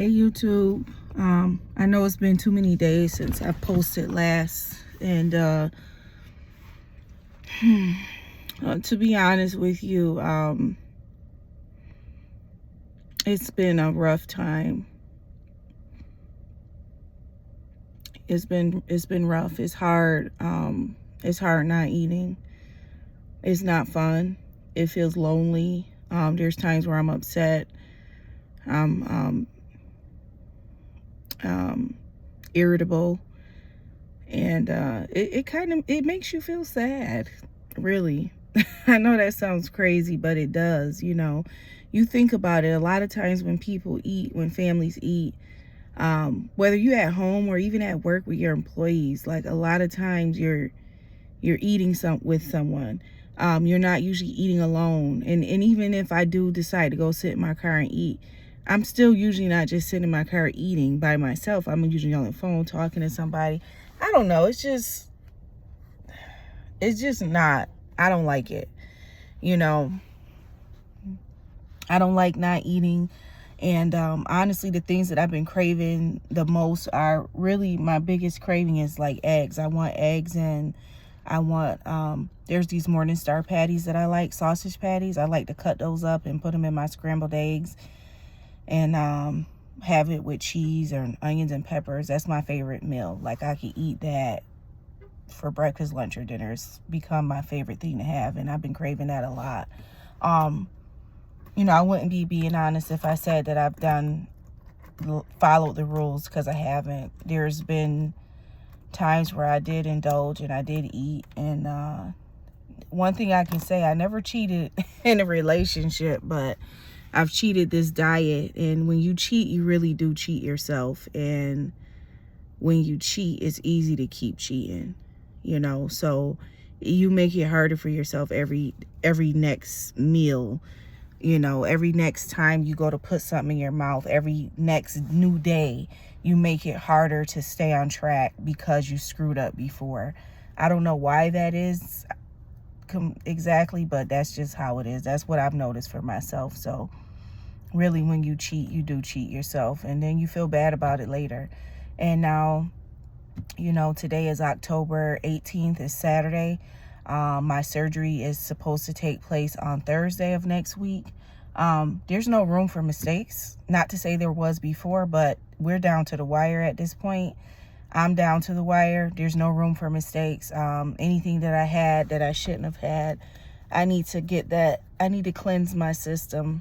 Hey YouTube, I know it's been too many days since I posted last, and to be honest with you, it's been a rough time. It's been rough. It's hard. It's hard not eating. It's not fun. It feels lonely. There's times where I'm upset. I'm irritable, and it makes you feel sad, really. I know that sounds crazy, but it does. You think about it, a lot of times when people eat, when families eat, whether you're at home or even at work with your employees, like a lot of times you're eating with someone. You're not usually eating alone, and even if I do decide to go sit in my car and eat, I'm still usually not just sitting in my car eating by myself. I'm usually on the phone talking to somebody. I don't know. It's just not, I don't like it. I don't like not eating. And honestly, the things that I've been craving the most are really, my biggest craving is like eggs. I want eggs, and I want, there's these Morningstar patties that I like, sausage patties. I like to cut those up and put them in my scrambled eggs, and have it with cheese or onions and peppers. That's my favorite meal. Like, I could eat that for breakfast, lunch, or dinner. It's become my favorite thing to have, and I've been craving that a lot. I wouldn't be being honest if I said that I've followed the rules, because I haven't. There's been times where I did indulge and I did eat, and one thing I can say, I never cheated in a relationship, but I've cheated this diet. And when you cheat, you really do cheat yourself. And when you cheat, it's easy to keep cheating, so you make it harder for yourself every next meal, every next time you go to put something in your mouth, every next new day, you make it harder to stay on track because you screwed up before. I don't know why that is exactly, but that's just how it is. That's what I've noticed for myself. So really, when you cheat, you do cheat yourself, and then you feel bad about it later. And now, today is October 18th, is Saturday. My surgery is supposed to take place on Thursday of next week. There's no room for mistakes. Not to say there was before, but we're down to the wire at this point. I'm down to the wire. There's no room for mistakes. Anything that I had that I shouldn't have had, I need to get that. I need to cleanse my system.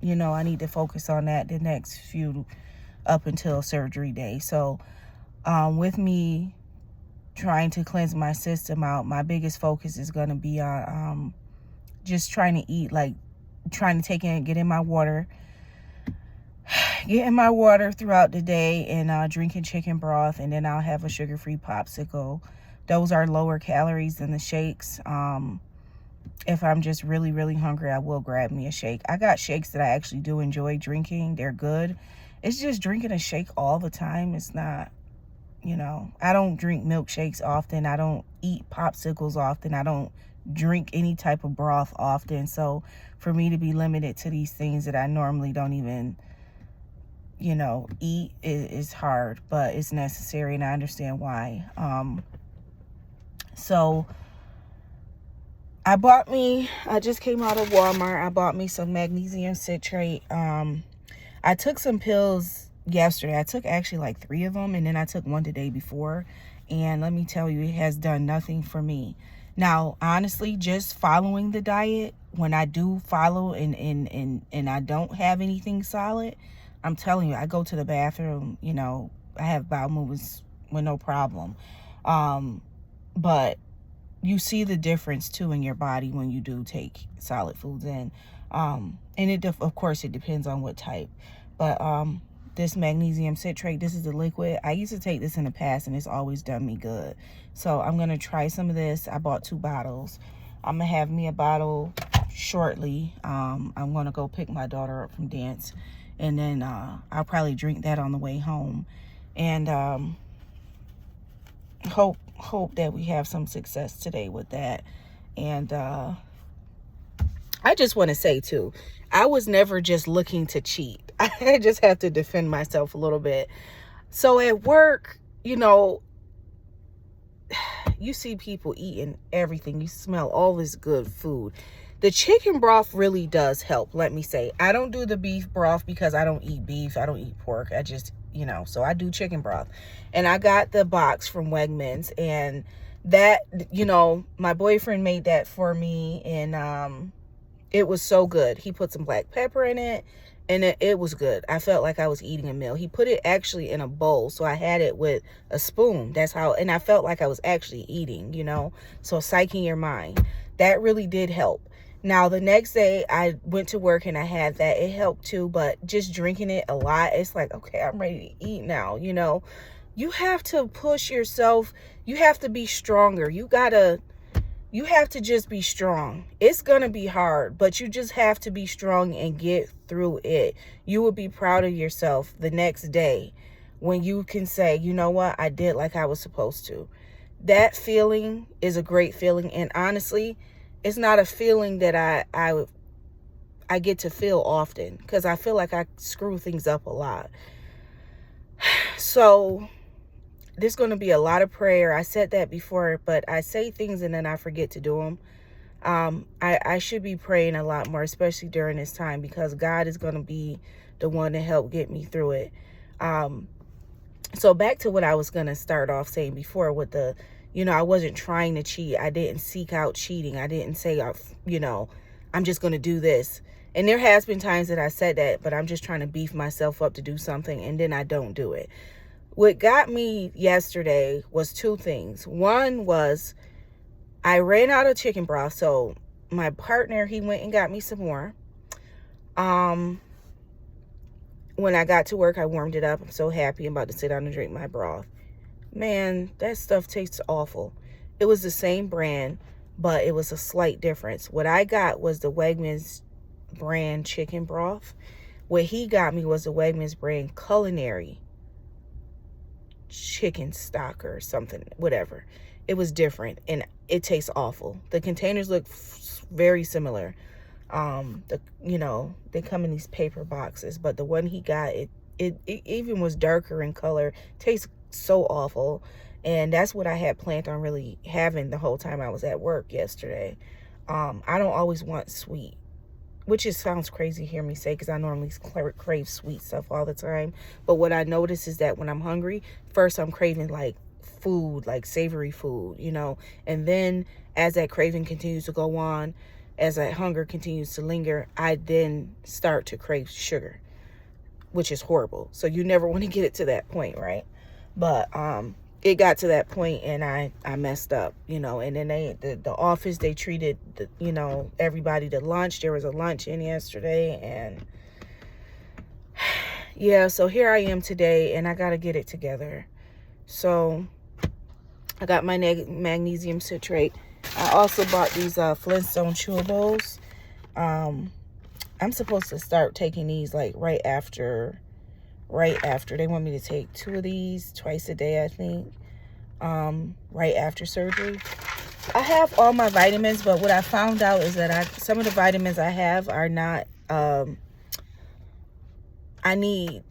I need to focus on that the next few, up until surgery day. So with me trying to cleanse my system out, my biggest focus is going to be on just trying to eat, like trying to get in my water throughout the day, and drinking chicken broth, and then I'll have a sugar-free popsicle. Those are lower calories than the shakes. If I'm just really, really hungry, I will grab me a shake. I got shakes that I actually do enjoy drinking. They're good. It's just drinking a shake all the time. It's not, I don't drink milkshakes often. I don't eat popsicles often. I don't drink any type of broth often. So for me to be limited to these things that I normally don't even, eat is hard, but it's necessary, and I understand why. So I just came out of Walmart. I bought me some magnesium citrate. I took some pills yesterday. I took actually like 3 of them, and then I took one the day before. And let me tell you, it has done nothing for me. Now, honestly, just following the diet, when I do follow and I don't have anything solid, I'm telling you, I go to the bathroom, I have bowel movements with no problem. But you see the difference too in your body when you do take solid foods in. And of course it depends on what type. But this magnesium citrate, this is the liquid. I used to take this in the past, and it's always done me good. So I'm gonna try some of this. I bought 2 bottles. I'm gonna have me a bottle shortly. I'm gonna go pick my daughter up from dance, and then I'll probably drink that on the way home, and hope that we have some success today with that. And I just want to say too, I was never just looking to cheat. I just have to defend myself a little bit. So at work, you know, you see people eating everything. You smell all this good food. The chicken broth really does help, let me say. I don't do the beef broth because I don't eat beef. I don't eat pork. I just, you know, so I do chicken broth. And I got the box from Wegmans, and that, you know, my boyfriend made that for me, and it was so good. He put some black pepper in it, and it was good. I felt like I was eating a meal. He put it actually in a bowl, so I had it with a spoon. That's how, and I felt like I was actually eating, you know. So psyching your mind. That really did help. Now, the next day, I went to work and I had that. It helped too, but just drinking it a lot, it's like, okay, I'm ready to eat now, you know. You have to push yourself. You have to be stronger. You have to just be strong. It's going to be hard, but you just have to be strong and get through it. You will be proud of yourself the next day when you can say, you know what, I did like I was supposed to. That feeling is a great feeling, and honestly, it's not a feeling that I get to feel often, because I feel like I screw things up a lot. So there's going to be a lot of prayer. I said that before, but I say things and then I forget to do them. I should be praying a lot more, especially during this time, because God is going to be the one to help get me through it. So back to what I was going to start off saying before with the, you know, I wasn't trying to cheat. I didn't seek out cheating. I didn't say, you know, I'm just going to do this. And there has been times that I said that, but I'm just trying to beef myself up to do something, and then I don't do it. What got me yesterday was two things. One was I ran out of chicken broth, so my partner, he went and got me some more. When I got to work, I warmed it up. I'm so happy. I'm about to sit down and drink my broth. Man, that stuff tastes awful. It was the same brand, but it was a slight difference. What I got was the Wegmans brand chicken broth. What he got me was the Wegmans brand culinary chicken stock or something, whatever. It was different, and it tastes awful. The containers look very similar. You know, they come in these paper boxes, but the one he got, it even was darker in color. Tastes so awful. And that's what I had planned on really having the whole time I was at work yesterday. I don't always want sweet, which just sounds crazy to hear me say, because I normally crave sweet stuff all the time. But what I notice is that when I'm hungry, first I'm craving like food, like savory food, you know, and then as that craving continues to go on, as that hunger continues to linger, I then start to crave sugar, which is horrible. So you never want to get it to that point, right? But it got to that point, and I messed up, you know. And then the office, they treated you know, everybody to lunch. There was a lunch in yesterday, and yeah, so here I am today, and I got to get it together. So I got my magnesium citrate. I also bought these Flintstone chewables. I'm supposed to start taking these like right after. They want me to take 2 of these twice a day, I think, right after surgery. I have all my vitamins, but what I found out is that some of the vitamins I have are not, I need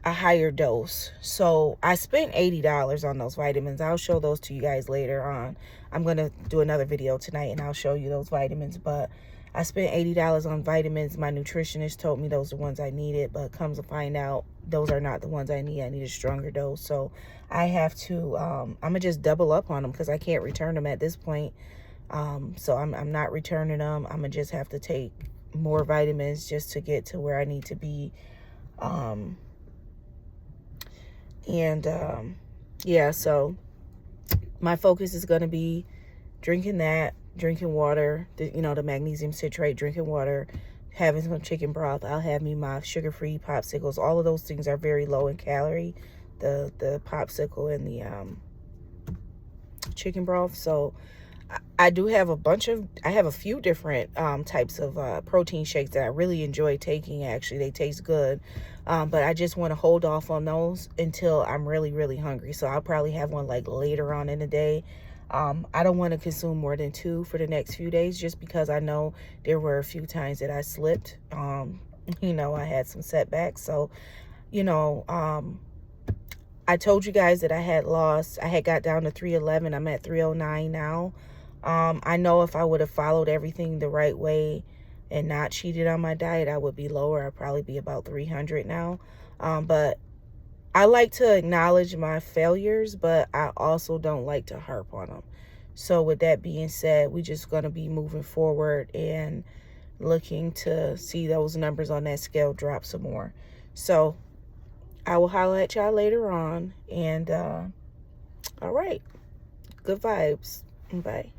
a higher dose. So I spent $80 on those vitamins. I'll show those to you guys later on. I'm going to do another video tonight, and I'll show you those vitamins, but I spent $80 on vitamins. My nutritionist told me those are the ones I needed, but comes to find out, those are not the ones I need. I need a stronger dose. So I have to, I'm going to just double up on them, because I can't return them at this point. So I'm not returning them. I'm going to just have to take more vitamins just to get to where I need to be. Yeah, so my focus is going to be drinking that, drinking water, you know, the magnesium citrate, drinking water, having some chicken broth. I'll have me my sugar-free popsicles. All of those things are very low in calorie, the popsicle and the chicken broth. So I do have I have a few different types of protein shakes that I really enjoy taking. Actually, they taste good. But I just want to hold off on those until I'm really, really hungry. So I'll probably have one like later on in the day. I don't want to consume more than 2 for the next few days, just because I know there were a few times that I slipped You know, I had some setbacks. So, you know, I told you guys that I had got down to 311. I'm at 309 now. I know if I would have followed everything the right way and not cheated on my diet, I would be lower. I'd probably be about 300 now. But I like to acknowledge my failures, but I also don't like to harp on them. So with that being said, we're just going to be moving forward and looking to see those numbers on that scale drop some more. So I will holler at y'all later on. And all right, good vibes. Bye.